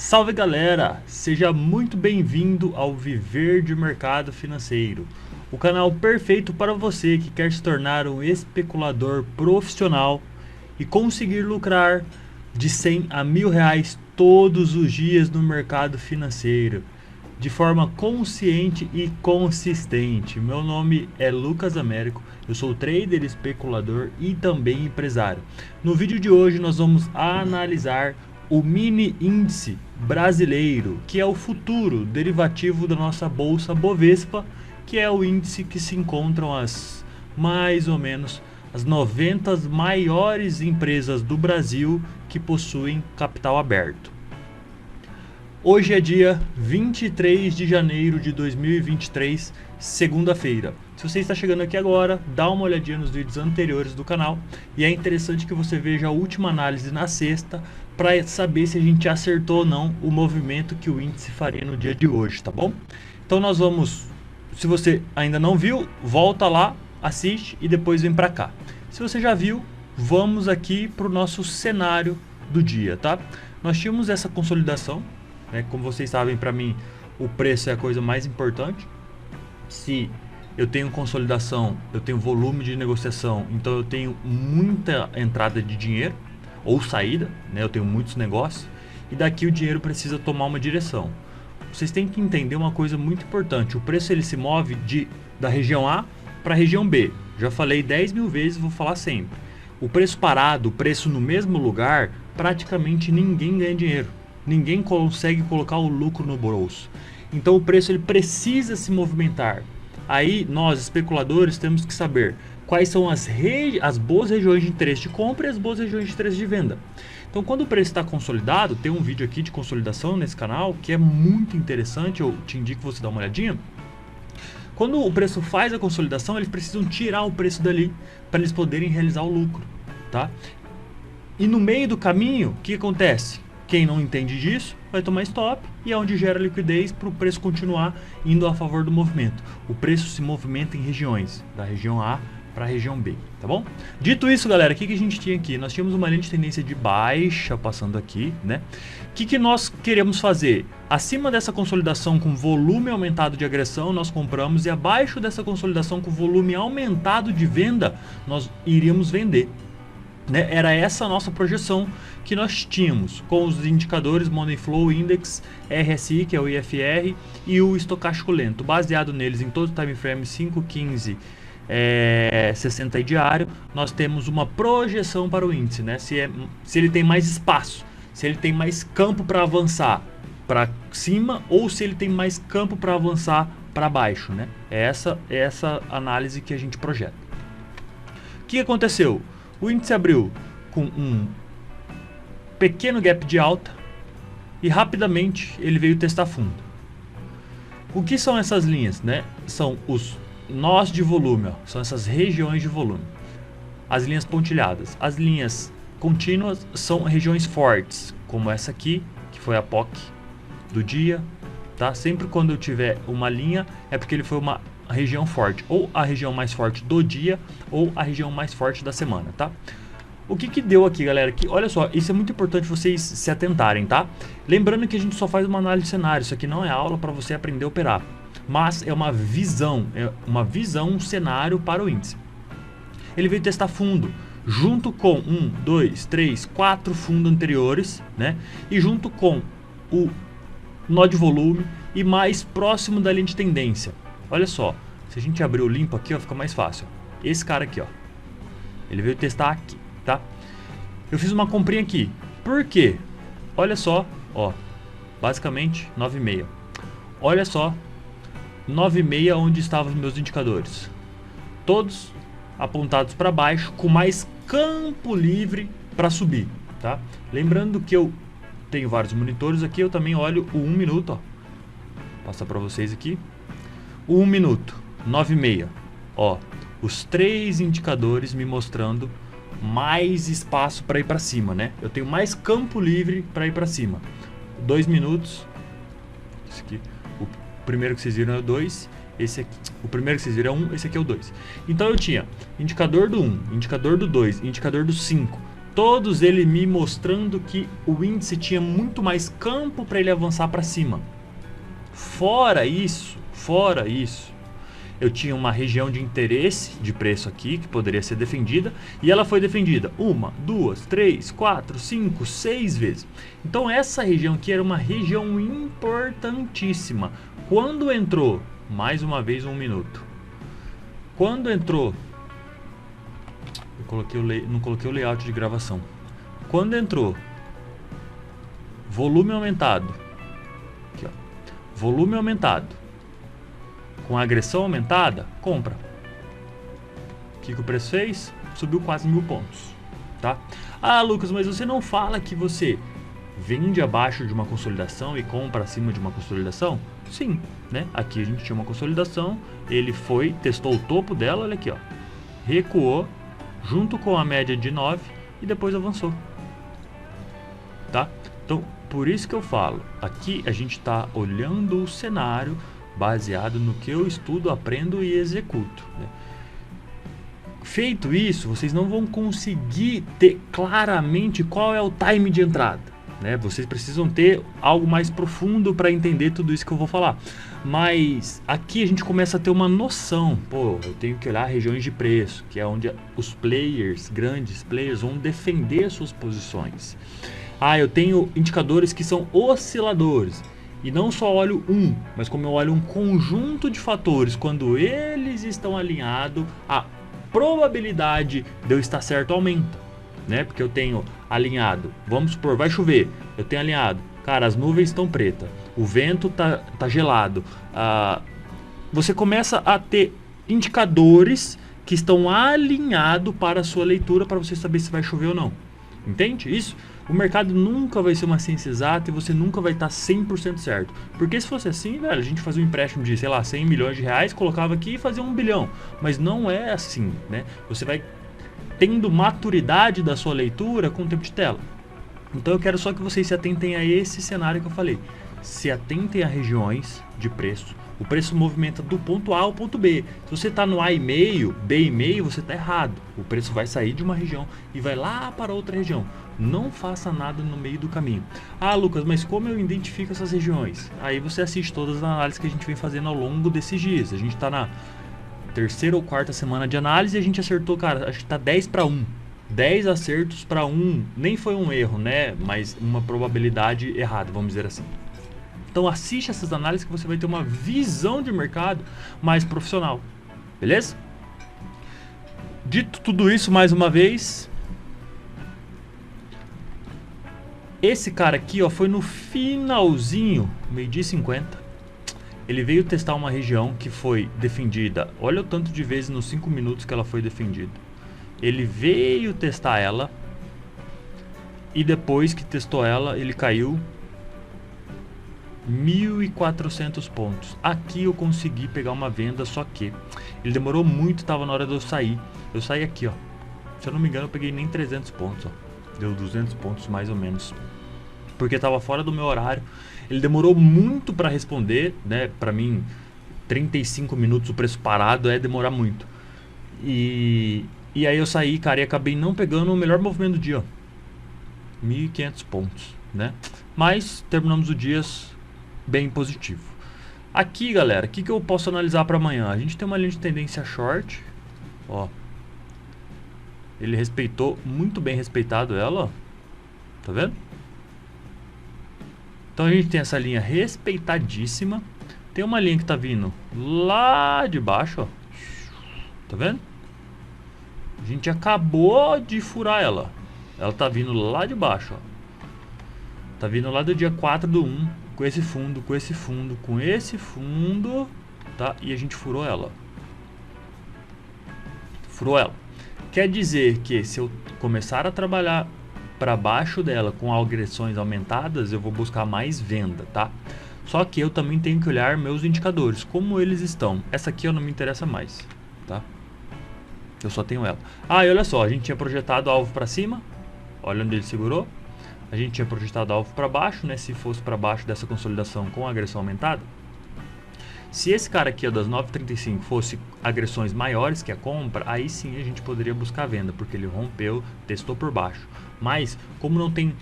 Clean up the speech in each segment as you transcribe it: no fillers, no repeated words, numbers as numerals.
Salve galera, seja muito bem-vindo ao Viver de Mercado Financeiro, o canal perfeito para você que quer se tornar um especulador profissional e conseguir lucrar de 100 a R$ 1.000 todos os dias no mercado financeiro, de forma consciente e consistente. Meu nome é Lucas Américo, eu sou trader, especulador e também empresário. No vídeo de hoje nós vamos analisar o mini índice brasileiro, que é o futuro derivativo da nossa bolsa Bovespa, que é o índice que se encontram mais ou menos as 90 maiores empresas do Brasil que possuem capital aberto. Hoje é dia 23 de janeiro de 2023, segunda-feira. Se você está chegando aqui agora, dá uma olhadinha nos vídeos anteriores do canal e é interessante que você veja a última análise na sexta para saber se a gente acertou ou não o movimento que o índice faria no dia de hoje, tá bom? Então nós vamos, se você ainda não viu, volta lá, assiste e depois vem para cá. Se você já viu, vamos aqui para o nosso cenário do dia, tá? Nós tínhamos essa consolidação, né? Como vocês sabem, para mim o preço é a coisa mais importante. Se eu tenho consolidação, eu tenho volume de negociação, então eu tenho muita entrada de dinheiro ou saída, né? Eu tenho muitos negócios e daqui o dinheiro precisa tomar uma direção. Vocês têm que entender uma coisa muito importante: o preço ele se move da região A para a região B. Já falei 10.000 vezes, vou falar sempre. O preço parado, o preço no mesmo lugar, praticamente ninguém ganha dinheiro. Ninguém consegue colocar o lucro no bolso. Então o preço ele precisa se movimentar. Aí nós, especuladores, temos que saber quais são as boas regiões de interesse de compra e as boas regiões de interesse de venda. Então quando o preço está consolidado, tem um vídeo aqui de consolidação nesse canal que é muito interessante, eu te indico você dar uma olhadinha. Quando o preço faz a consolidação, eles precisam tirar o preço dali para eles poderem realizar o lucro, tá? E no meio do caminho, o que acontece? Quem não entende disso vai tomar stop e é onde gera liquidez para o preço continuar indo a favor do movimento. O preço se movimenta em regiões, da região A para a região B, tá bom? Dito isso, galera, o que a gente tinha aqui? Nós tínhamos uma linha de tendência de baixa passando aqui, né? O que nós queremos fazer? Acima dessa consolidação com volume aumentado de agressão, nós compramos, e abaixo dessa consolidação com volume aumentado de venda, nós iríamos vender. Né? Era essa a nossa projeção que nós tínhamos com os indicadores Money Flow Index, RSI, que é o IFR, e o estocástico lento. Baseado neles em todo o time frame 5, 15, 60 e diário, nós temos uma projeção para o índice, né? Se ele tem mais espaço, se ele tem mais campo para avançar para cima ou se ele tem mais campo para avançar para baixo, né? É essa análise que a gente projeta. O que aconteceu? O índice abriu com um pequeno gap de alta e rapidamente ele veio testar fundo. O que são essas linhas, né? São os nós de volume, ó. São essas regiões de volume. As linhas pontilhadas. As linhas contínuas são regiões fortes, como essa aqui, que foi a POC do dia, tá? Sempre quando eu tiver uma linha é porque ele foi uma região forte, ou a região mais forte do dia, ou a região mais forte da semana, tá? O que deu aqui, galera? Que, olha só, isso é muito importante vocês se atentarem, tá? Lembrando que a gente só faz uma análise de cenário, isso aqui não é aula para você aprender a operar, mas é uma visão, um cenário para o índice. Ele veio testar fundo, junto com 1, 2, 3, 4 fundos anteriores, né? E junto com o nó de volume e mais próximo da linha de tendência. Olha só, se a gente abrir o limpo aqui, ó, fica mais fácil. Esse cara aqui, ó, ele veio testar aqui, tá? Eu fiz uma comprinha aqui. Por quê? Olha só, ó, basicamente 9,6. Olha só, 9,6 onde estavam os meus indicadores. Todos apontados para baixo, com mais campo livre para subir, tá? Lembrando que eu tenho vários monitores aqui, eu também olho o 1 minuto, ó. Vou passar para vocês aqui. O 1 minuto, 9,6. Ó, os 3 indicadores me mostrando mais espaço para ir para cima, né? Eu tenho mais campo livre para ir para cima. 2 minutos. Esse aqui, o primeiro que vocês viram é o 2. Esse aqui, o primeiro que vocês viram é 1, esse aqui é o 2. Então eu tinha indicador do 1, indicador do 2, indicador do 5 todos eles me mostrando que o índice tinha muito mais campo para ele avançar para cima. Fora isso, eu tinha uma região de interesse de preço aqui que poderia ser defendida, e ela foi defendida 1, 2, 3, 4, 5, 6 vezes. Então essa região aqui era uma região importantíssima. Quando entrou, mais uma vez 1 minuto. Quando entrou, não coloquei o layout de gravação. Quando entrou, volume aumentado, aqui, ó, volume aumentado, com agressão aumentada, compra. O que o preço fez? Subiu quase 1000 pontos, tá? Ah, Lucas, mas você não fala que você vende abaixo de uma consolidação e compra acima de uma consolidação? Sim, né? Aqui a gente tinha uma consolidação, ele foi, testou o topo dela, olha aqui, ó, recuou junto com a média de 9 e depois avançou, tá? Então, por isso que eu falo, aqui a gente está olhando o cenário baseado no que eu estudo, aprendo e executo, né? Feito isso, vocês não vão conseguir ter claramente qual é o time de entrada, né? Vocês precisam ter algo mais profundo para entender tudo isso que eu vou falar. Mas aqui a gente começa a ter uma noção. Pô, eu tenho que olhar regiões de preço, que é onde os players, grandes players, vão defender suas posições. Ah, eu tenho indicadores que são osciladores. E não só olho um, mas como eu olho um conjunto de fatores. Quando eles estão alinhados, a probabilidade de eu estar certo aumenta, né? Porque eu tenho alinhado, vamos supor, vai chover, eu tenho alinhado, cara, as nuvens estão pretas, o vento tá gelado. Você começa a ter indicadores que estão alinhados para a sua leitura, para você saber se vai chover ou não. Entende isso? O mercado nunca vai ser uma ciência exata e você nunca vai estar 100% certo. Porque se fosse assim, velho, a gente fazia um empréstimo de, sei lá, 100 milhões de reais, colocava aqui e fazia 1 bilhão. Mas não é assim, né? Você vai tendo maturidade da sua leitura com o tempo de tela. Então eu quero só que vocês se atentem a esse cenário que eu falei. Se atentem a regiões de preço. O preço movimenta do ponto A ao ponto B. Se você está no A,5, B,5, você está errado. O preço vai sair de uma região e vai lá para outra região. Não faça nada no meio do caminho. Ah, Lucas, mas como eu identifico essas regiões? Aí você assiste todas as análises que a gente vem fazendo ao longo desses dias. A gente está na terceira ou quarta semana de análise e a gente acertou, cara, acho que está 10 para 1. 10 acertos para 1. Nem foi um erro, né? Mas uma probabilidade errada, vamos dizer assim. Então assiste essas análises que você vai ter uma visão de mercado mais profissional. Beleza? Dito tudo isso, mais uma vez, esse cara aqui, ó, foi no finalzinho, 12h50. Ele veio testar uma região que foi defendida. Olha o tanto de vezes nos 5 minutos que ela foi defendida. Ele veio testar ela e depois que testou ela, ele caiu 1.400 pontos. Aqui eu consegui pegar uma venda, só que ele demorou muito, estava na hora de eu sair. Eu saí aqui, ó. Se eu não me engano, eu peguei nem 300 pontos, ó. Deu 200 pontos mais ou menos. Porque estava fora do meu horário. Ele demorou muito para responder, né? Para mim, 35 minutos o preço parado é demorar muito. E aí eu saí, cara, e acabei não pegando o melhor movimento do dia, ó. 1.500 pontos, né? Mas terminamos o dia bem positivo. Aqui, galera, o que eu posso analisar para amanhã? A gente tem uma linha de tendência short, ó. Ele respeitou, muito bem respeitado ela, ó. Tá vendo? Então a gente tem essa linha respeitadíssima. Tem uma linha que tá vindo lá de baixo, ó. Tá vendo? A gente acabou de furar ela. Ela tá vindo lá de baixo, ó. Tá vindo lá do dia 4/1, com esse fundo, com esse fundo, com esse fundo, tá? E a gente furou ela. Furou ela. Quer dizer que se eu começar a trabalhar para baixo dela com agressões aumentadas, eu vou buscar mais venda, tá? Só que eu também tenho que olhar meus indicadores, como eles estão. Essa aqui eu não me interessa mais, tá? Eu só tenho ela. Ah, e olha só, a gente tinha projetado alvo para cima. Olha onde ele segurou. A gente tinha projetado alvo para baixo, né? Se fosse para baixo dessa consolidação com agressão aumentada. Se esse cara aqui, ó, das 9,35 fosse agressões maiores que a compra, aí sim a gente poderia buscar a venda, porque ele rompeu, testou por baixo. Mas, como não tem...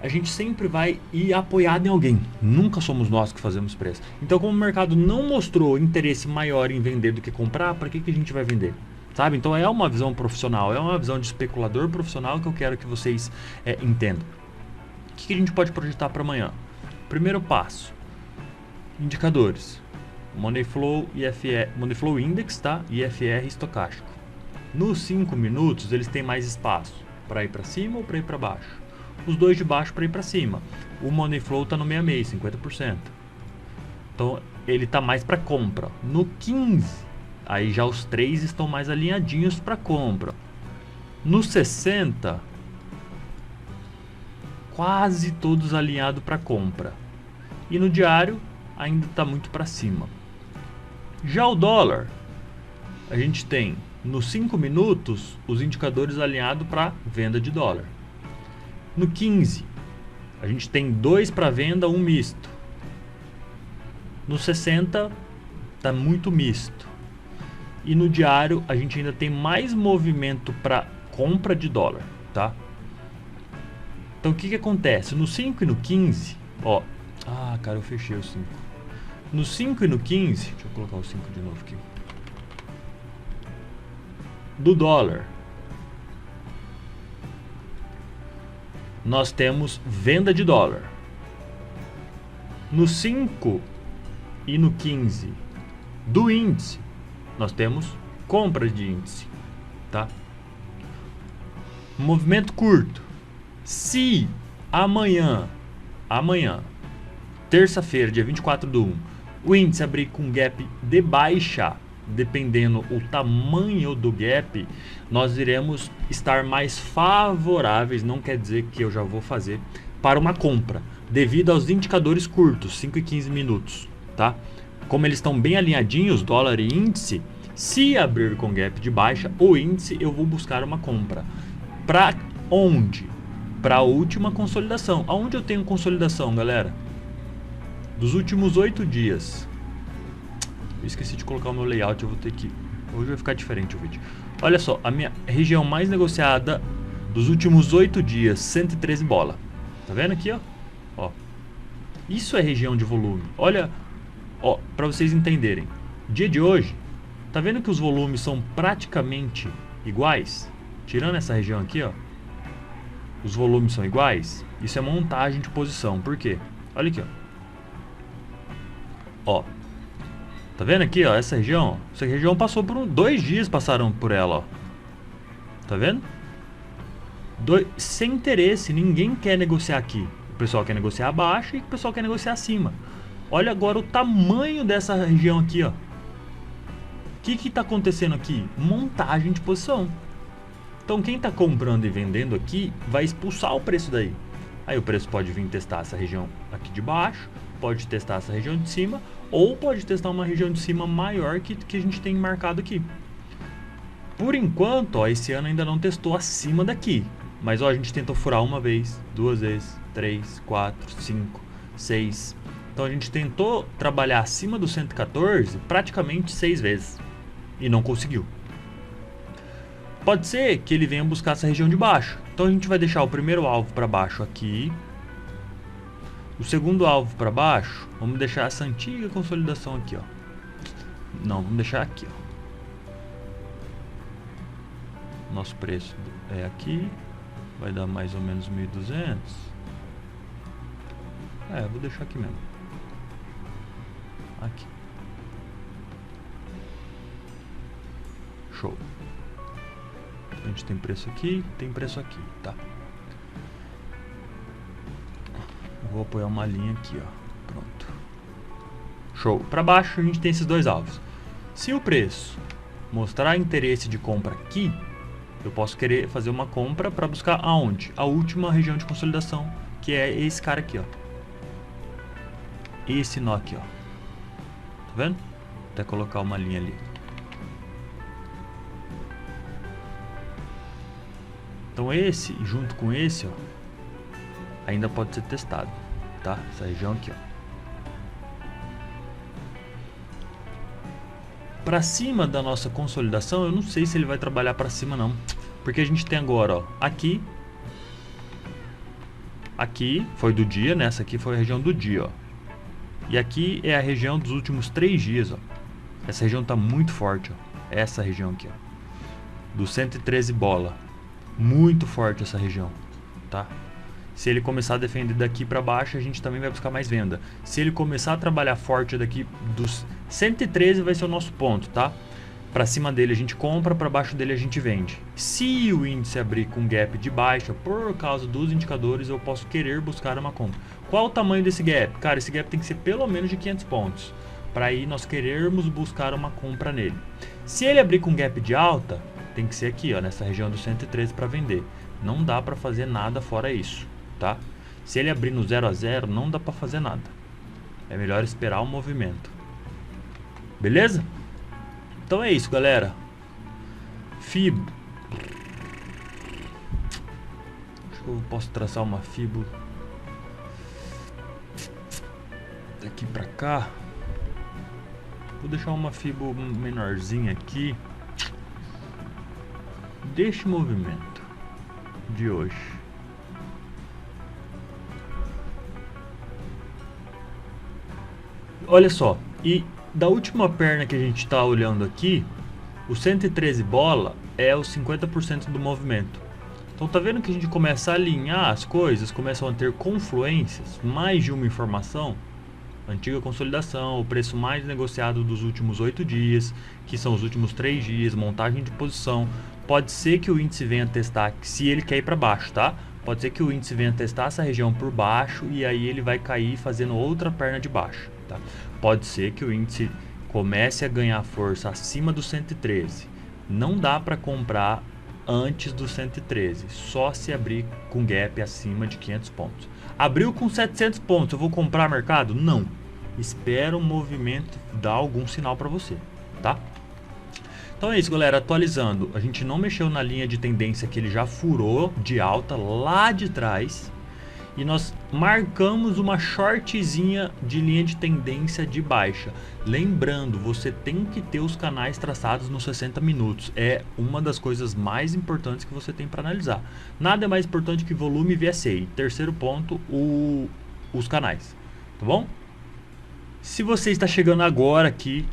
A gente sempre vai ir apoiado em alguém. Nunca somos nós que fazemos preço. Então, como o mercado não mostrou interesse maior em vender do que comprar, para que a gente vai vender? Sabe? Então, é uma visão profissional, é uma visão de especulador profissional que eu quero que vocês entendam. O que a gente pode projetar para amanhã? Primeiro passo. Indicadores. Money Flow, IFR, Money Flow Index, tá? IFR estocástico. Nos 5 minutos eles têm mais espaço para ir para cima ou para ir para baixo. Os dois de baixo para ir para cima. O Money Flow está no 66, 50%. Então ele está mais para compra. No 15, aí já os três estão mais alinhadinhos para compra. No 60, quase todos alinhados para compra. E no diário ainda está muito para cima. Já o dólar, a gente tem nos 5 minutos os indicadores alinhados para venda de dólar. No 15, a gente tem 2 para venda, 1 misto. No 60, está muito misto. E no diário, a gente ainda tem mais movimento para compra de dólar, tá? Então, o que acontece? No 5 e no 15, ó... Ah, cara, eu fechei o 5. No 5 e no 15, deixa eu colocar o 5 de novo aqui. Do dólar, nós temos venda de dólar. No 5 e no 15 do índice, nós temos compra de índice, tá? Movimento curto. Se amanhã, terça-feira, dia 24/1, o índice abrir com gap de baixa, dependendo o tamanho do gap, nós iremos estar mais favoráveis, não quer dizer que eu já vou fazer, para uma compra, devido aos indicadores curtos, 5 e 15 minutos, tá? Como eles estão bem alinhadinhos, dólar e índice, se abrir com gap de baixa, o índice eu vou buscar uma compra. Para onde? Para a última consolidação. Aonde eu tenho consolidação, galera? Dos últimos 8 dias. Eu esqueci de colocar o meu layout, eu vou ter que... Hoje vai ficar diferente o vídeo. Olha só, a minha região mais negociada dos últimos 8 dias, 113 bola. Tá vendo aqui, ó? Ó. Isso é região de volume. Olha, ó, para vocês entenderem. Dia de hoje, tá vendo que os volumes são praticamente iguais? Tirando essa região aqui, ó. Os volumes são iguais. Isso é montagem de posição. Por quê? Olha aqui, ó. Ó, tá vendo aqui, ó, essa região? Essa região passou por 2 dias, passaram por ela, ó. Tá vendo? Sem interesse, ninguém quer negociar aqui. O pessoal quer negociar abaixo e o pessoal quer negociar acima. Olha agora o tamanho dessa região aqui, ó. O que tá acontecendo aqui? Montagem de posição. Então quem tá comprando e vendendo aqui vai expulsar o preço daí. Aí o preço pode vir testar essa região aqui de baixo, pode testar essa região de cima, ou pode testar uma região de cima maior que a gente tem marcado aqui. Por enquanto, ó, esse ano ainda não testou acima daqui. Mas ó, a gente tentou furar uma vez, 2 vezes, 3, 4, 5, 6. Então a gente tentou trabalhar acima do 114 praticamente 6 vezes. E não conseguiu. Pode ser que ele venha buscar essa região de baixo. Então a gente vai deixar o primeiro alvo para baixo aqui. O segundo alvo para baixo, vamos deixar essa antiga consolidação aqui, ó. Não, vamos deixar aqui, ó. Nosso preço é aqui. Vai dar mais ou menos 1.200. Vou deixar aqui mesmo. Aqui. Show. A gente tem preço aqui, tem preço aqui, tá? Vou apoiar uma linha aqui, ó. Pronto. Show. Para baixo a gente tem esses dois alvos. Se o preço mostrar interesse de compra aqui, eu posso querer fazer uma compra para buscar aonde? A última região de consolidação, que é esse cara aqui, ó. Esse nó aqui, ó. Tá vendo? Vou até colocar uma linha ali. Então esse, junto com esse, ó, ainda pode ser testado, tá? Essa região aqui, ó. Para cima da nossa consolidação, eu não sei se ele vai trabalhar para cima não, porque a gente tem agora, ó, aqui foi do dia, né? Essa aqui foi a região do dia, ó. E aqui é a região dos últimos 3 dias, ó. Essa região tá muito forte, ó. Essa região aqui, ó. Do 113 bola. Muito forte essa região, tá? Se ele começar a defender daqui para baixo, a gente também vai buscar mais venda. Se ele começar a trabalhar forte daqui dos 113, vai ser o nosso ponto, tá? Para cima dele a gente compra, para baixo dele a gente vende. Se o índice abrir com gap de baixa, por causa dos indicadores, eu posso querer buscar uma compra. Qual o tamanho desse gap? Cara, esse gap tem que ser pelo menos de 500 pontos. Para aí nós querermos buscar uma compra nele. Se ele abrir com gap de alta, tem que ser aqui, ó, nessa região do 113 para vender. Não dá para fazer nada fora isso, tá? Se ele abrir no 0 a 0, não dá para fazer nada. É melhor esperar o movimento. Beleza? Então é isso, galera. FIB. Acho que eu posso traçar uma FIB daqui pra cá. Vou deixar uma FIB menorzinha aqui. Deste movimento de hoje. Olha só, e da última perna que a gente está olhando aqui, o 113 bola é os 50% do movimento. Então tá vendo que a gente começa a alinhar as coisas, começam a ter confluências, mais de uma informação. Antiga consolidação, o preço mais negociado dos últimos 8 dias, que são os últimos 3 dias, montagem de posição. Pode ser que o índice venha testar, se ele quer ir para baixo, tá? Pode ser que o índice venha testar essa região por baixo e aí ele vai cair fazendo outra perna de baixo, tá? Pode ser que o índice comece a ganhar força acima do 113. Não dá para comprar antes do 113, só se abrir com gap acima de 500 pontos. Abriu com 700 pontos, eu vou comprar mercado? Não. Espera o movimento dar algum sinal para você, tá? Então é isso, galera, atualizando, a gente não mexeu na linha de tendência que ele já furou de alta lá de trás e nós marcamos uma shortzinha de linha de tendência de baixa. Lembrando, você tem que ter os canais traçados nos 60 minutos, é uma das coisas mais importantes que você tem para analisar. Nada é mais importante que volume e VSA. Terceiro ponto, os canais, tá bom? Se você está chegando agora aqui,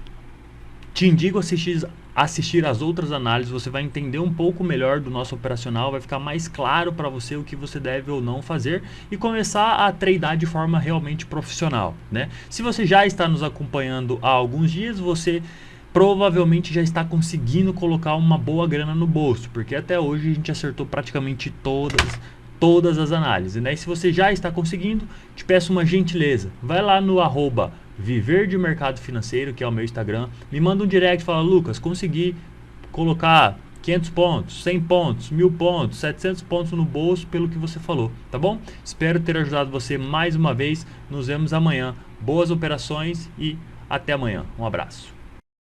te indico assistir as outras análises, você vai entender um pouco melhor do nosso operacional, vai ficar mais claro para você o que você deve ou não fazer e começar a tradear de forma realmente profissional, né? Se você já está nos acompanhando há alguns dias, você provavelmente já está conseguindo colocar uma boa grana no bolso, porque até hoje a gente acertou praticamente todas as análises, né? E se você já está conseguindo, te peço uma gentileza, vai lá no @Viver de Mercado Financeiro, que é o meu Instagram, me manda um direct e fala: Lucas, consegui colocar 500 pontos, 100 pontos, 1000 pontos, 700 pontos no bolso pelo que você falou, tá bom? Espero ter ajudado você mais uma vez, nos vemos amanhã, boas operações e até amanhã, um abraço.